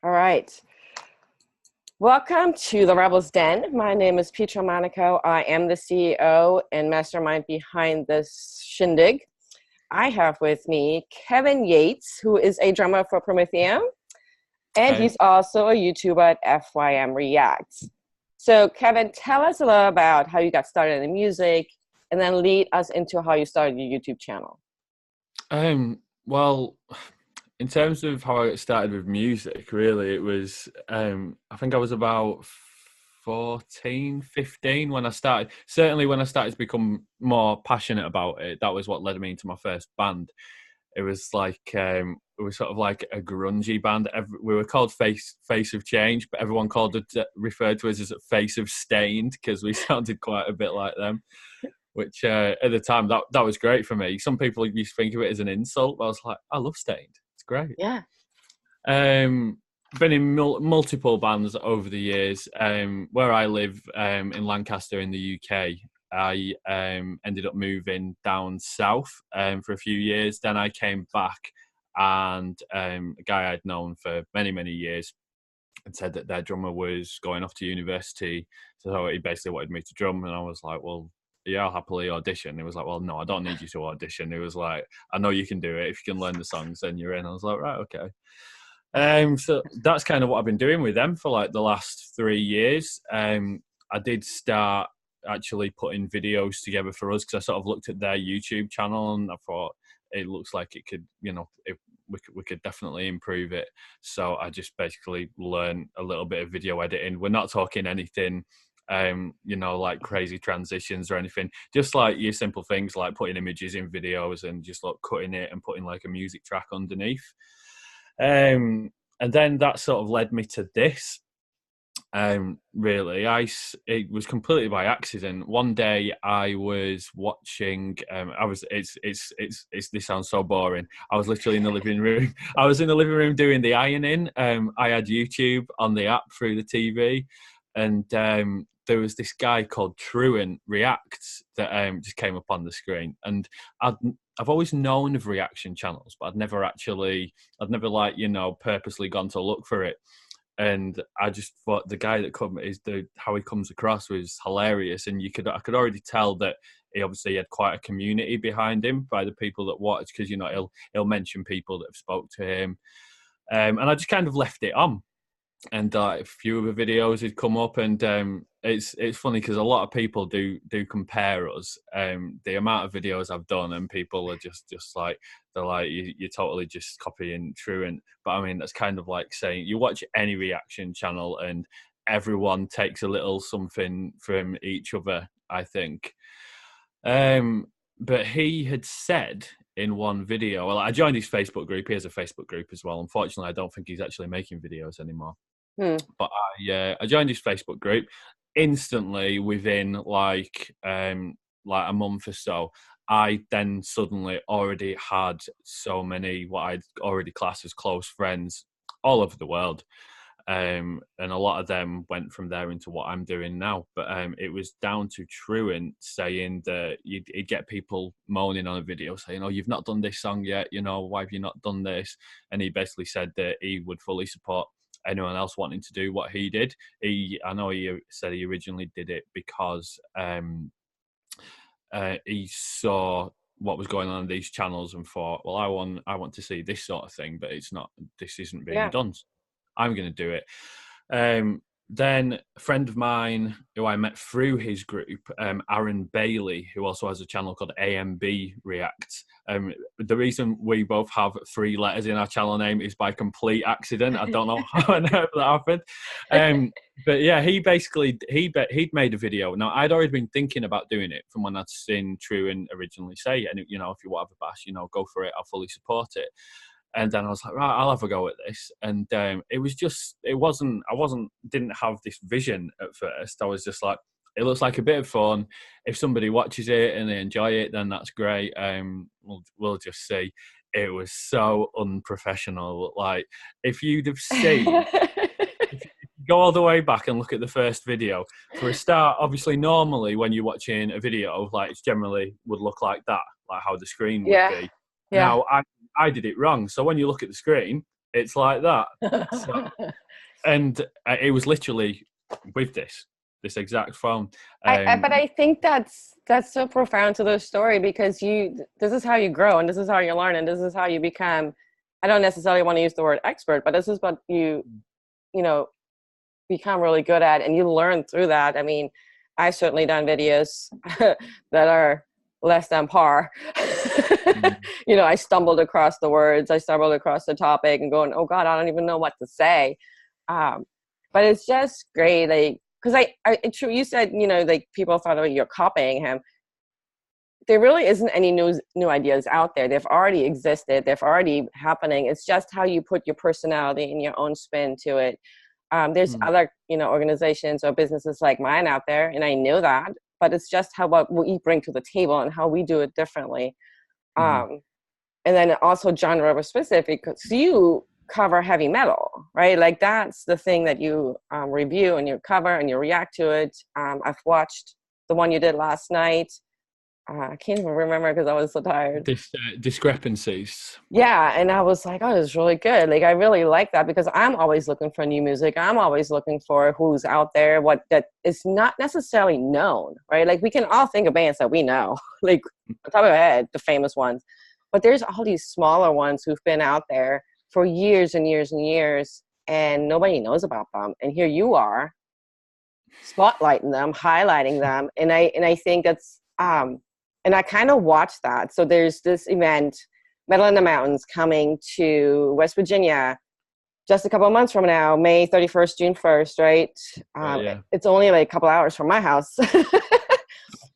All right. Welcome to the Rebel's Den. My name is Petra Monaco. I am the CEO and mastermind behind this shindig. I have with me Kevin Yates, who is a drummer for Prometheum, and he's also a YouTuber at FYM Reacts. So Kevin, tell us a little about how you got started in music, and then lead us into how you started your YouTube channel. Well, in terms of how I started with music, really, it was, I think I was about 14, 15 when I started. Certainly when I started to become more passionate about it, that was what led me into my first band. It was like, it was sort of like a grungy band. We were called Face of Change, but everyone referred to us as Face of Stained because we sounded quite a bit like them. Which at the time, that was great for me. Some people used to think of it as an insult, but I was like, I love Stained. It's great. Yeah. Been in multiple bands over the years. Where I live in Lancaster in the UK, I ended up moving down south for a few years. Then I came back, and a guy I'd known for many, many years and said that their drummer was going off to university. So he basically wanted me to drum, and I was like, well, yeah, I'll happily audition. It was like, well, no, I don't need you to audition. It was like, I know you can do it. If you can learn the songs, then you're in. I was like, right, okay. So that's kind of what I've been doing with them for like the last 3 years. I did start actually putting videos together for us because I sort of looked at their YouTube channel and I thought it looks like it could, we could definitely improve it. So I just basically learned a little bit of video editing. We're not talking anything like crazy transitions or anything, just like your simple things like putting images in videos and just like cutting it and putting like a music track underneath. And then that sort of led me to this. Really, it was completely by accident. One day I was watching. This sounds so boring. I was literally in the living room. I was in the living room doing the ironing. I had YouTube on the app through the TV, and there was this guy called FYM Reacts that just came up on the screen, and I've always known of reaction channels, but I'd never purposely gone to look for it. And I just thought the guy that how he comes across was hilarious, and I could already tell that he obviously had quite a community behind him by the people that watch, because he'll mention people that have spoke to him, and I just kind of left it on. And a few of the videos had come up, and it's funny because a lot of people do compare us, the amount of videos I've done, and people are just like, they're like, you're totally just copying Truant. But I mean, that's kind of like saying you watch any reaction channel and everyone takes a little something from each other, I think. But he had said in one video, well, I joined his Facebook group. He has a Facebook group as well. Unfortunately, I don't think he's actually making videos anymore. But I joined his Facebook group. Instantly, within like a month or so, I then suddenly already had so many what I'd already classed as close friends all over the world. And a lot of them went from there into what I'm doing now. But it was down to Truant saying that you'd get people moaning on a video saying, oh, you've not done this song yet, why have you not done this? And he basically said that he would fully support anyone else wanting to do what he did. I know he said he originally did it because he saw what was going on in these channels and thought, well, I want to see this sort of thing, but this isn't being done. I'm going to do it. Then a friend of mine who I met through his group, Aaron Bailey, who also has a channel called AMB Reacts. The reason we both have 3 letters in our channel name is by complete accident. I don't know how on earth that happened. But yeah, he'd made a video. Now, I'd already been thinking about doing it from when I'd seen Truant originally say, and if you want to have a bash, go for it. I'll fully support it. And then I was like, right, I'll have a go at this. And I didn't have this vision at first. I was just like, it looks like a bit of fun. If somebody watches it and they enjoy it, then that's great. We'll just see. It was so unprofessional. Like, if you'd have seen, if you go all the way back and look at the first video, for a start, obviously, normally when you're watching a video, like, it generally would look like that, like how the screen would be. Yeah. Now, I did it wrong. So when you look at the screen, It's like that. So, and it was literally with this exact phone. But I think that's so profound to the story, because this is how you grow, and this is how you learn, and this is how you become. I don't necessarily want to use the word expert, but this is what you know become really good at, and you learn through that. I mean, I've certainly done videos that are less than par. I stumbled across the words, I stumbled across the topic, and going, oh God, I don't even know what to say. But it's just great, like, because true, you said, like, people thought, oh, you're copying him. There really isn't any new ideas out there. They've already existed. They've already happening. It's just how you put your personality and your own spin to it. There's other, organizations or businesses like mine out there, and I know that, but it's just what we bring to the table and how we do it differently. And then also genre specific, because you cover heavy metal, right? Like, that's the thing that you review and you cover and you react to it. I've watched the one you did last night. I can't even remember because I was so tired. Discrepancies. Yeah, and I was like, oh, it's really good. Like, I really like that, because I'm always looking for new music. I'm always looking for who's out there, what that is not necessarily known, right? Like, we can all think of bands that we know, like on top of our head, the famous ones. But there's all these smaller ones who've been out there for years and years and years, and nobody knows about them. And here you are, spotlighting them, highlighting them, and I think that's and I kind of watched that. So there's this event, Metal in the Mountains, coming to West Virginia just a couple of months from now, May 31st, June 1st, right? Yeah. It's only like a couple hours from my house.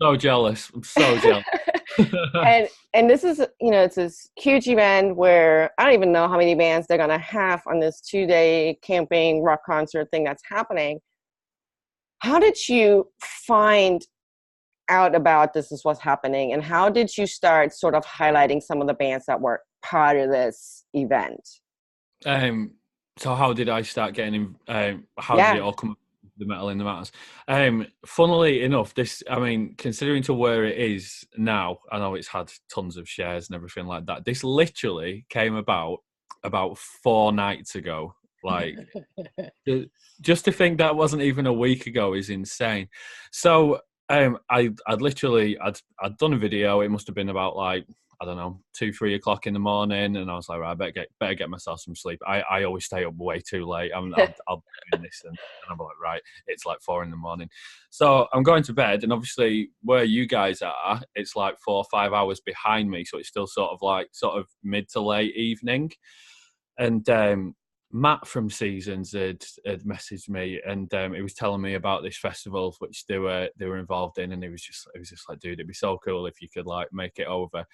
So jealous. I'm so jealous. and this is, it's this huge event where I don't even know how many bands they're going to have on this 2-day camping rock concert thing that's happening. How did you find out about this is what's happening, and how did you start sort of highlighting some of the bands that were part of this event? So how did I start getting how did it all come up, the Metal in the Mountains? Funnily enough, considering to where it is now, I know it's had tons of shares and everything like that. This literally came about 4 nights ago. Like, just to think that wasn't even a week ago is insane. So I'd done a video. It must have been about, like, I don't know, 2-3 o'clock in the morning, and I was like, right, I better get myself some sleep. I always stay up way too late. I'll be in this, and I'm like, right, it's like 4 in the morning. So I'm going to bed, and obviously where you guys are, it's like 4 or 5 hours behind me, so it's still sort of mid to late evening. And Matt from Seasons had messaged me, and he was telling me about this festival which they were involved in, and it was just like, dude, it'd be so cool if you could, like, make it over.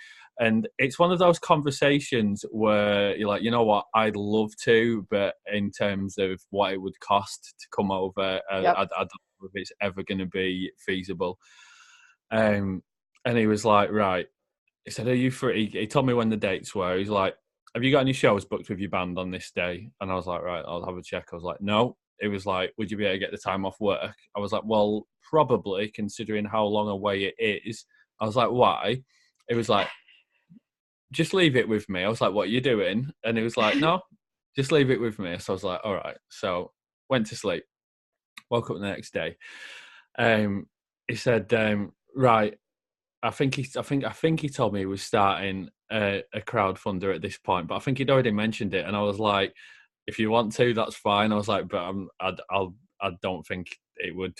And it's one of those conversations where you're like, you know what, I'd love to, but in terms of what it would cost to come over, I don't know if it's ever going to be feasible. And he was like, right. He said, are you free? He told me when the dates were. He's like, have you got any shows booked with your band on this day? And I was like, right, I'll have a check. I was like, no. It was like, would you be able to get the time off work? I was like, well, probably, considering how long away it is. I was like, why? It was like, just leave it with me. I was like, what are you doing? And he was like, no, just leave it with me. So I was like, all right. So went to sleep. Woke up the next day. He said, right, I think he told me he was starting a crowdfunder at this point, but I think he'd already mentioned it, and I was like, if you want to, that's fine. I was like, but I don't think it would,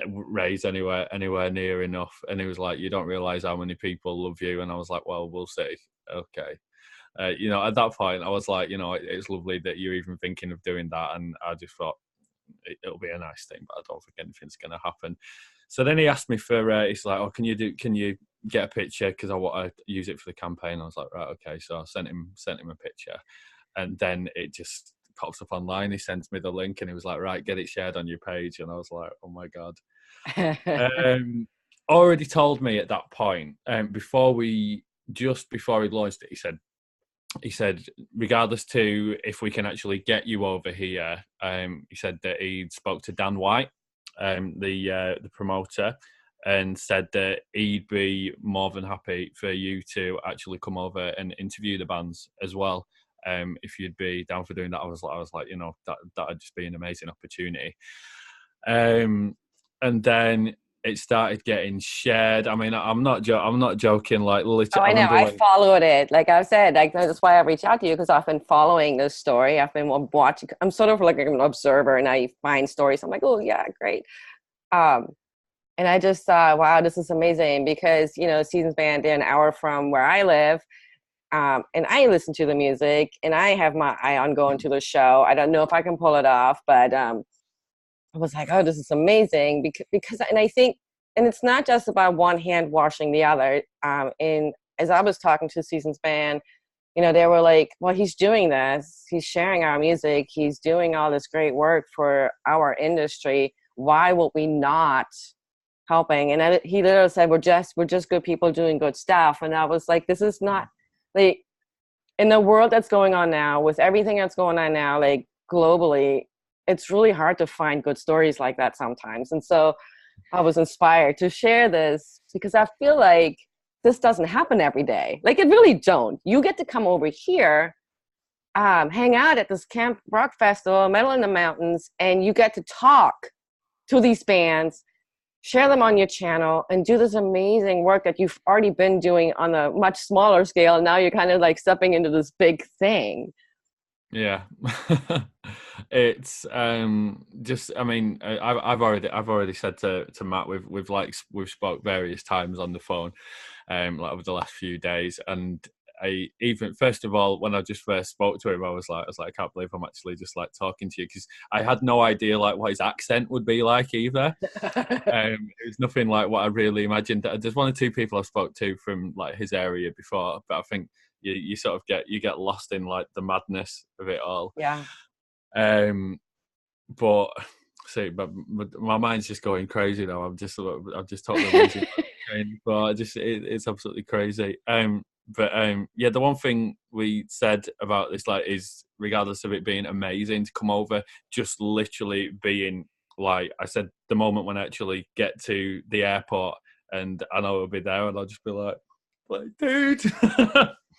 raise anywhere near enough. And he was like, you don't realize how many people love you. And I was like, well, we'll see. Okay. At that point, I was like, it's lovely that you're even thinking of doing that. And I just thought it'll be a nice thing, but I don't think anything's going to happen. So then he asked me for, he's like, oh, can you get a picture? Because I want to use it for the campaign. I was like, right, okay. So I sent him a picture, and then it just pops up online. He sends me the link, and he was like, right, get it shared on your page. And I was like, oh my God. Already told me at that point, before he launched it, he said, regardless to if we can actually get you over here, he said that he'd spoke to Dan White, the promoter, and said that he'd be more than happy for you to actually come over and interview the bands as well. if you'd be down for doing that. I was like, you know, that'd just be an amazing opportunity. And then it started getting shared. I mean, I'm not joking. Like, Oh, I I know. remember I when. followed it. Like I said, like that's why I reached out to you, because I've been following this story. I've been watching. I'm sort of like an observer, and I find stories. I'm like, oh yeah, great. Um, and I just thought, wow, this is amazing, because you know, Seasons Band, they're an hour from where I live, and I listen to the music, and I have my eye on going to the show. I don't know if I can pull it off, but I was like, oh, this is amazing, because, and I think, and it's not just about one hand washing the other. And as I was talking to Seasons Band, you know, they were like, well, he's doing this, he's sharing our music, he's doing all this great work for our industry. Why would we not helping? And he literally said, we're just good people doing good stuff. And I was like, this is not like, in the world that's going on now, with everything that's going on now, like globally, it's really hard to find good stories like that sometimes. And so I was inspired to share this, because I feel like this doesn't happen every day. Like, it really don't. You get to come over here, hang out at this Camp Rock Festival, Metal in the Mountains, and you get to talk to these bands, share them on your channel, and do this amazing work that you've already been doing on a much smaller scale. And now you're kind of like stepping into this big thing. Yeah. It's just, I mean, I've already said to Matt, we've spoke various times on the phone like over the last few days, and I even, first of all, when I just first spoke to him, I was like, I can't believe I'm actually just like talking to you, because I had no idea like what his accent would be like either. It was nothing like what I really imagined. There's one or two people I spoke to from like his area before, but I think you sort of get lost in like the madness of it all. Yeah. But see, but my mind's just going crazy now. I've just totally losing my train. But it's absolutely crazy. Yeah, the one thing we said about this, like, is regardless of it being amazing to come over, just literally being like I said, the moment when I actually get to the airport and I know I'll be there, and I'll just be like dude.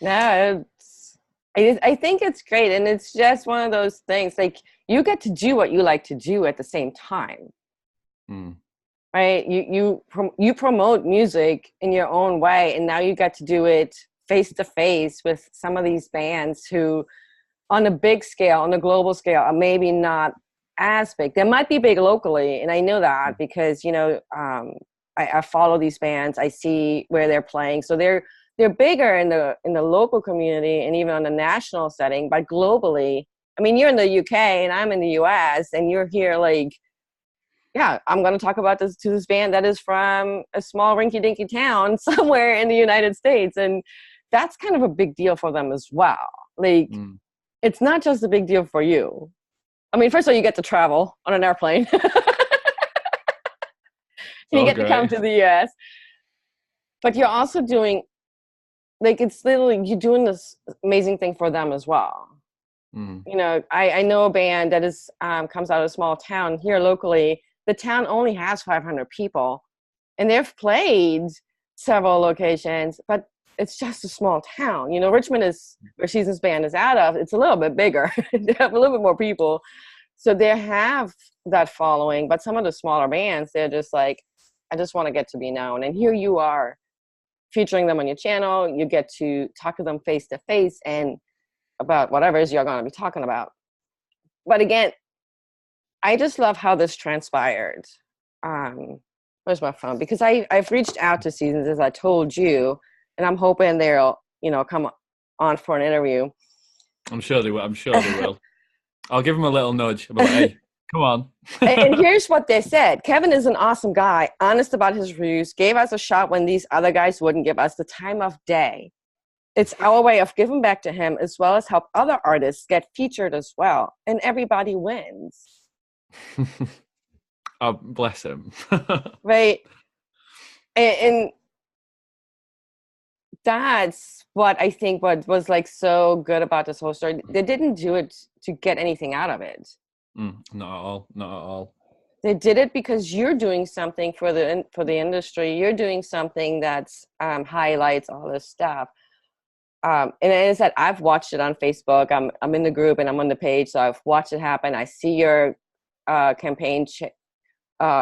No, I think it's great, and it's just one of those things. Like, you get to do what you like to do at the same time, right? You promote music in your own way, and now you get to do it face to face with some of these bands who, on a big scale, on a global scale, are maybe not as big. They might be big locally, and I know that because, you know, I follow these bands. I see where they're playing, so they're bigger in the local community and even on the national setting. But globally, I mean, you're in the UK and I'm in the US, and you're here like, yeah, I'm going to talk about this band that is from a small rinky-dinky town somewhere in the United States, and that's kind of a big deal for them as well. Like, it's not just a big deal for you. I mean, first of all, you get to travel on an airplane. You get to come to the US, but you're also doing, like, it's literally, you're doing this amazing thing for them as well. You know, I know a band that is comes out of a small town here locally. The town only has 500 people, and they've played several locations, but it's just a small town. You know, Richmond is where Seasons Band is out of. It's a little bit bigger. They have a little bit more people, so they have that following. But some of the smaller bands, they're just like, I just want to get to be known, and here you are, featuring them on your channel. You get to talk to them face to face and about whatever it is you're going to be talking about. But again, I just love how this transpired. Where's my phone? Because I've reached out to Seasons, as I told you, and I'm hoping they'll, you know, come on for an interview. I'm sure they will. I'll give them a little nudge. I'll be like, hey, come on. And here's what they said. Kevin is an awesome guy, honest about his reviews, gave us a shot when these other guys wouldn't give us the time of day. It's our way of giving back to him, as well as help other artists get featured as well. And everybody wins. Oh, bless him. Right. And that's what I think what was like so good about this whole story. They didn't do it to get anything out of it. Not at all. Not at all. They did it because you're doing something for the industry. You're doing something that's highlights all this stuff. and as I said, I've watched it on Facebook. I'm in the group and I'm on the page, so I've watched it happen. I see your campaign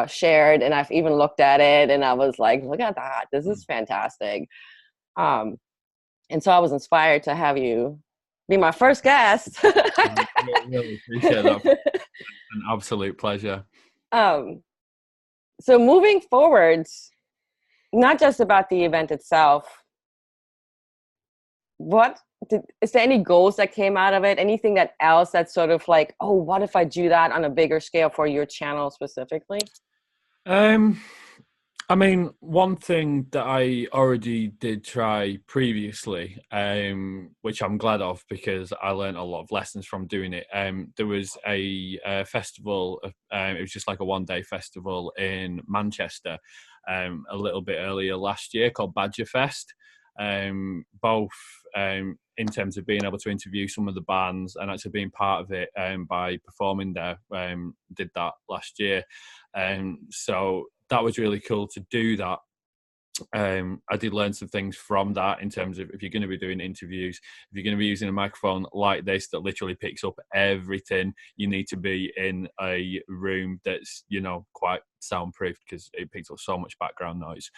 shared, and I've even looked at it, and I was like, look at that, this is fantastic. And so I was inspired to have you be my first guest. I really appreciate that. An absolute pleasure. So moving forward, not just about the event itself, is there any goals that came out of it? Anything that else that's sort of like, oh, what if I do that on a bigger scale for your channel specifically? I mean, one thing that I already did try previously, which I'm glad of because I learned a lot of lessons from doing it. There was a festival, it was just like a one-day festival in Manchester a little bit earlier last year called Badger Fest. Both in terms of being able to interview some of the bands and actually being part of it by performing there, did that last year. So that was really cool to do that. I did learn some things from that in terms of if you're going to be doing interviews, if you're going to be using a microphone like this that literally picks up everything, you need to be in a room that's, you know, quite soundproof because it picks up so much background noise.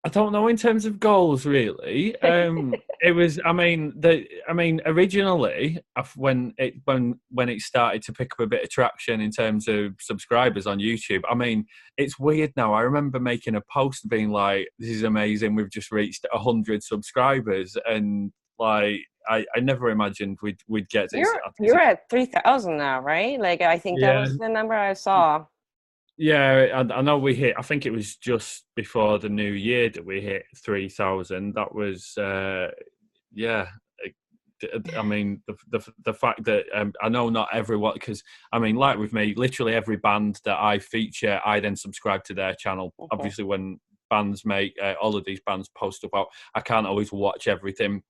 I don't know in terms of goals really. It was, I mean, originally when it started to pick up a bit of traction in terms of subscribers on YouTube, I mean, it's weird now. I remember making a post being like, "This is amazing. We've just reached 100 subscribers," and like, I never imagined we'd get to. You're at 3,000 now, right? Like, I think that was the number I saw. Yeah, I know we hit, I think it was just before the new year that we hit 3,000. That was, yeah. I mean, the fact that I know not everyone, because I mean, like with me, literally every band that I feature, I then subscribe to their channel. Okay. Obviously, when bands make, all of these bands post stuff out, I can't always watch everything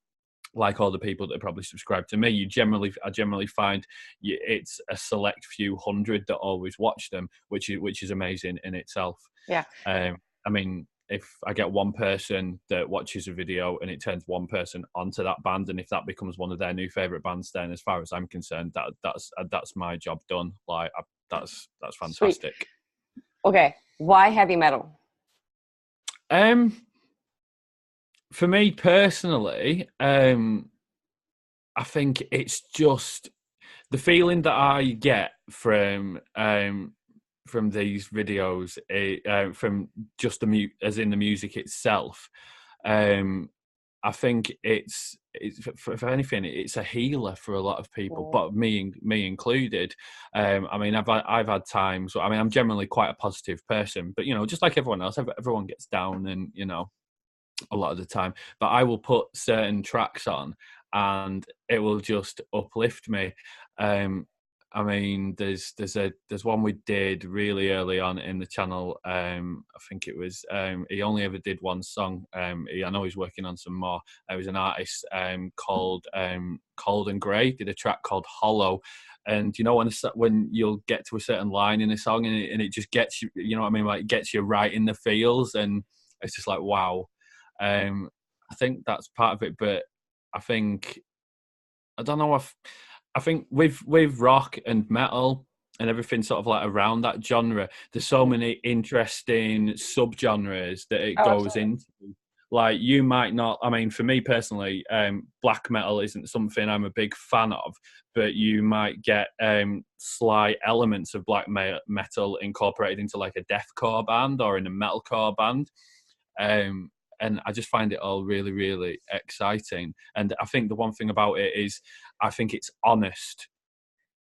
like all the people that probably subscribe to me. I generally find it's a select few hundred that always watch them, which is amazing in itself. Yeah. I mean, if I get one person that watches a video and it turns one person onto that band, and if that becomes one of their new favorite bands, then as far as I'm concerned, that's my job done. Like that's fantastic. Sweet. Okay, why heavy metal? For me personally, I think it's just the feeling that I get from these videos, from just as in the music itself. I think it's for anything, it's a healer for a lot of people, but me included. I mean, I've had times. I mean, I'm generally quite a positive person, but you know, just like everyone else, everyone gets down, and you know, a lot of the time, but I will put certain tracks on and it will just uplift me. I mean, there's one we did really early on in the channel. I think it was, he only ever did one song. I know he's working on some more. There was an artist called Cold and Grey, did a track called Hollow. And you know, when you'll get to a certain line in a song and it just gets you, you know what I mean? Like, it gets you right in the feels, and it's just like, wow. I think that's part of it, but I think, I don't know if, I think with rock and metal and everything sort of like around that genre, there's so many interesting subgenres that it goes into. Like, you might not, I mean, for me personally, black metal isn't something I'm a big fan of, but you might get slight elements of black metal incorporated into like a deathcore band or in a metalcore band. And I just find it all really, really exciting. And I think the one thing about it is, I think it's honest,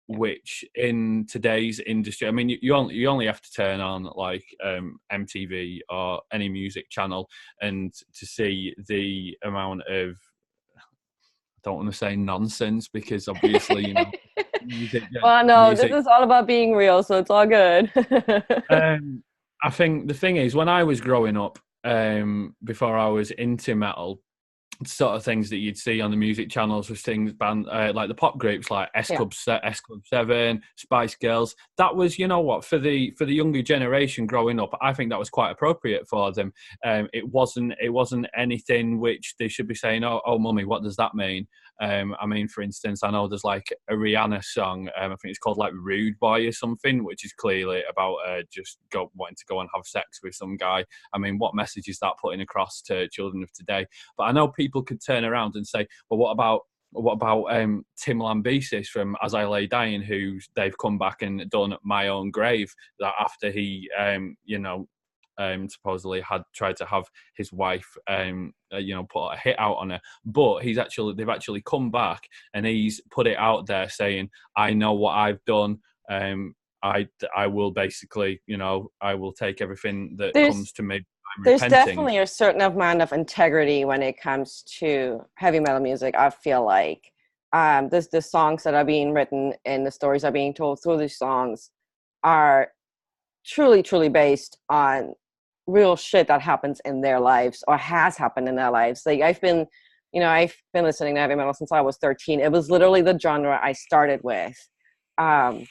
which in today's industry, I mean, you only have to turn on like MTV or any music channel and to see the amount of, I don't want to say nonsense, because obviously, you know, well, no, this is all about being real, so it's all good. I think the thing is, when I was growing up, before I was into metal, sort of things that you'd see on the music channels with things band like the pop groups like Yeah. S Club 7, Spice Girls. That was, you know what, for the younger generation growing up, I think that was quite appropriate for them. It wasn't anything which they should be saying, oh mummy, what does that mean? I mean, for instance, I know there's like a Rihanna song, I think it's called like Rude Boy or something, which is clearly about just wanting to go and have sex with some guy. I mean, what message is that putting across to children of today? But I know people could turn around and say, well, what about Tim Lambesis from As I Lay Dying, who they've come back and done My Own Grave, that after he, supposedly had tried to have his wife, put a hit out on her, but they've actually come back and he's put it out there saying, I know what I've done. I will basically, I will take everything that There's comes to me. I'm there's repenting. definitely a certain amount of integrity when it comes to heavy metal music. I feel like the songs that are being written and the stories that are being told through these songs are truly based on real shit that happens in their lives or has happened in their lives. Like I've been listening to heavy metal since I was 13. It was literally the genre I started with. Um,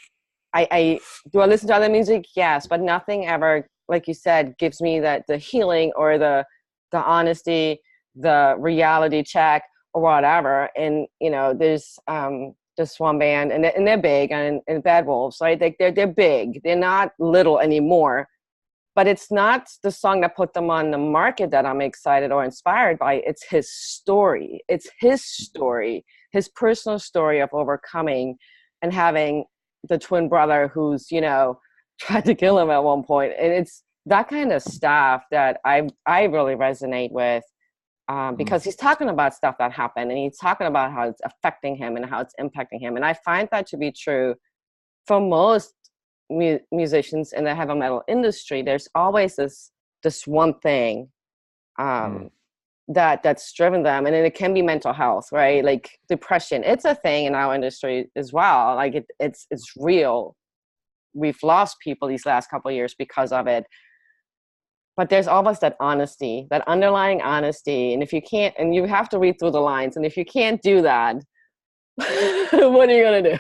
I do I listen to other music? Yes, but nothing ever, like you said, gives me that the healing or the honesty, the reality check or whatever. And there's this one band, and they're big, and Bad Wolves, right? They're big. They're not little anymore. But it's not the song that put them on the market that I'm excited or inspired by. It's his story. It's his story, his personal story of overcoming and having the twin brother who's, tried to kill him at one point. And it's that kind of stuff that I really resonate with, because he's talking about stuff that happened, and he's talking about how it's affecting him and how it's impacting him. And I find that to be true for most musicians in the heavy metal industry. There's always this one thing that's driven them, and then it can be mental health, right? Like depression, it's a thing in our industry as well. Like it's real. We've lost people these last couple of years because of it. But there's always that honesty, that underlying honesty. And if you can't, and you have to read through the lines, and if you can't do that, what are you gonna do?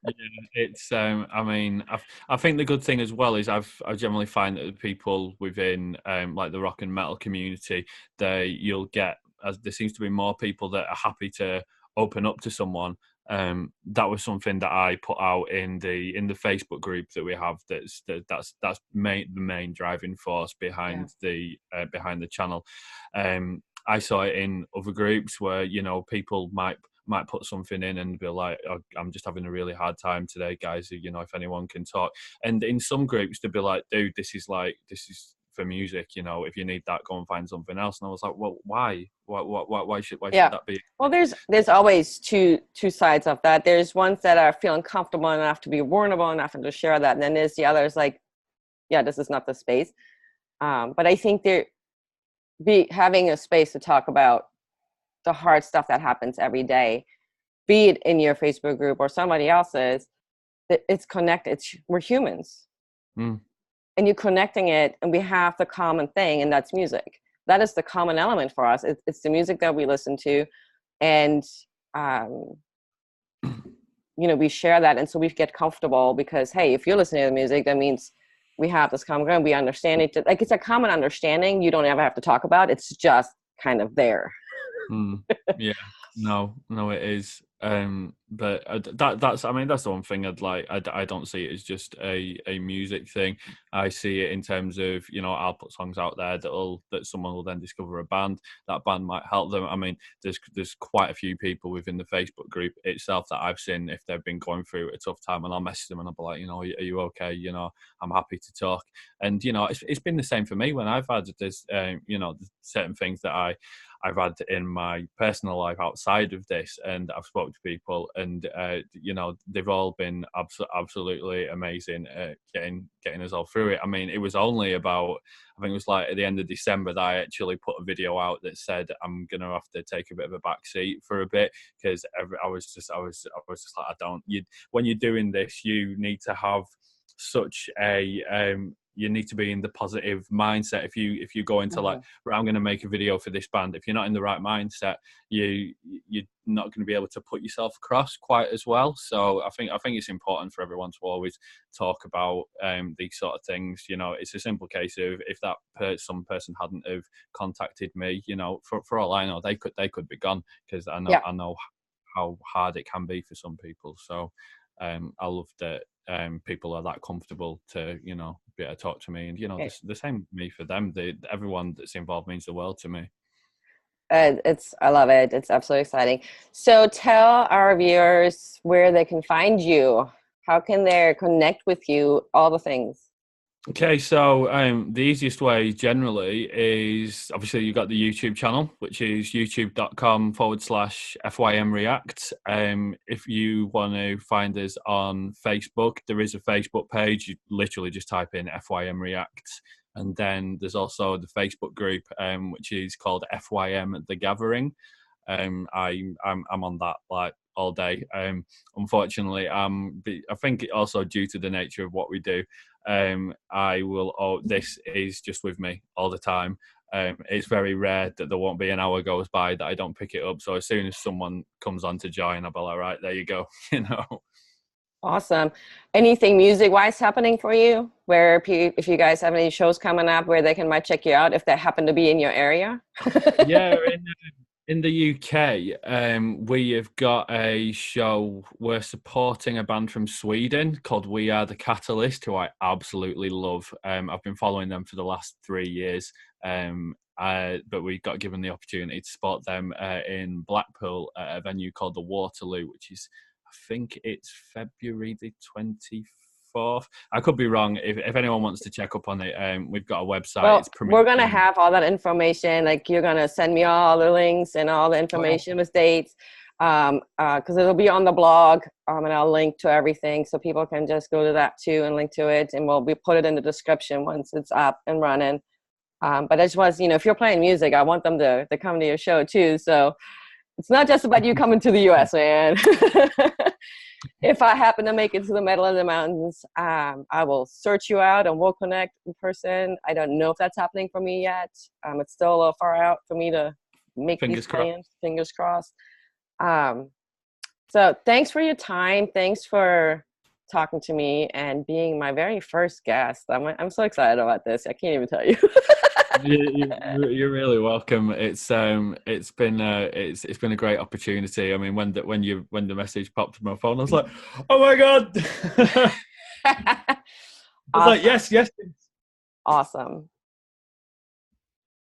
Yeah, it's. I mean, I think the good thing as well is I generally find that the people within like the rock and metal community, you'll get, as there seems to be more people that are happy to open up to someone. That was something that I put out in the Facebook group that we have. That's the main driving force behind the channel. I saw it in other groups where people might put something in and be like, oh, I'm just having a really hard time today, guys, if anyone can talk. And in some groups they'd be like, dude, this is for music, if you need that, go and find something else. And I was like, well, why should that be? Well, there's always two sides of that. There's ones that are feeling comfortable enough to be vulnerable enough and to share that, and then there's the others like, yeah, this is not the space. But I think having a space to talk about the hard stuff that happens every day, be it in your Facebook group or somebody else's, it's connected. We're humans. And you're connecting it, and we have the common thing, and that's music. That is the common element for us. It's the music that we listen to, and we share that, and so we get comfortable because, hey, if you're listening to the music, that means we have this common ground. We understand it. Like, it's a common understanding. You don't ever have to talk about. It's just kind of there. Yeah, no, it is. But that's I mean, that's the one thing I don't see it as just a music thing. I see it in terms of, I'll put songs out there that someone will then discover a band. That band might help them. I mean, there's quite a few people within the Facebook group itself that I've seen, if they've been going through a tough time, and I'll message them and I'll be like, are you okay? I'm happy to talk. And it's been the same for me when I've had this, certain things that I've had in my personal life outside of this, and I've spoken to people, and they've all been absolutely amazing at getting us all through it. I mean, it was only about, I think it was like at the end of December, that I actually put a video out that said I'm gonna have to take a bit of a back seat for a bit, because I was just like, when you're doing this, you need to have such a you need to be in the positive mindset. If you go into like, right, I'm going to make a video for this band, if you're not in the right mindset, you're not going to be able to put yourself across quite as well. So I think it's important for everyone to always talk about these sort of things. You know, it's a simple case of, if that some person hadn't have contacted me, you know, for all I know, they could be gone, because I know how hard it can be for some people. So I love that people are that comfortable to, you know, be able to talk to me, and, you know, the same with me for them. Everyone that's involved means the world to me. I love it. It's absolutely exciting. So tell our viewers where they can find you. How can they connect with you? All the things. Okay, so the easiest way generally is, obviously, you've got the YouTube channel, which is youtube.com/FYM Reacts. If you want to find us on Facebook, there is a Facebook page. You literally just type in FYM Reacts. And then there's also the Facebook group, which is called FYM The Gathering. I'm on that like all day. Unfortunately, I think also due to the nature of what we do, this is just with me all the time. It's very rare that there won't be an hour goes by that I don't pick it up. So as soon as someone comes on to join, I'll be like, right, there you go. You know. Awesome. Anything music-wise happening for you? Where if you guys have any shows coming up where they might check you out, if they happen to be in your area? Yeah, in the UK, we have got a show. We're supporting a band from Sweden called We Are the Catalyst, who I absolutely love. I've been following them for the last 3 years, but we got given the opportunity to support them in Blackpool at a venue called the Waterloo, which is, I think it's February the 24th. I could be wrong. If anyone wants to check up on it, we've got a website. Well, we're going to have all that information. Like, you're going to send me all the links and all the information with dates, because it'll be on the blog, and I'll link to everything, so people can just go to that too and link to it, and we put it in the description once it's up and running. But I just want to, if you're playing music, I want them to come to your show too. So it's not just about you coming to the U.S., man. If I happen to make it to the middle of the mountains, I will search you out and we'll connect in person. I don't know if that's happening for me yet. It's still a little far out for me to make these plans. Fingers crossed. So thanks for your time. Thanks for talking to me and being my very first guest. I'm so excited about this. I can't even tell you. You're really welcome. It's been a great opportunity. I mean, when the message popped on my phone, I was like, oh my God. I was like, yes. Awesome.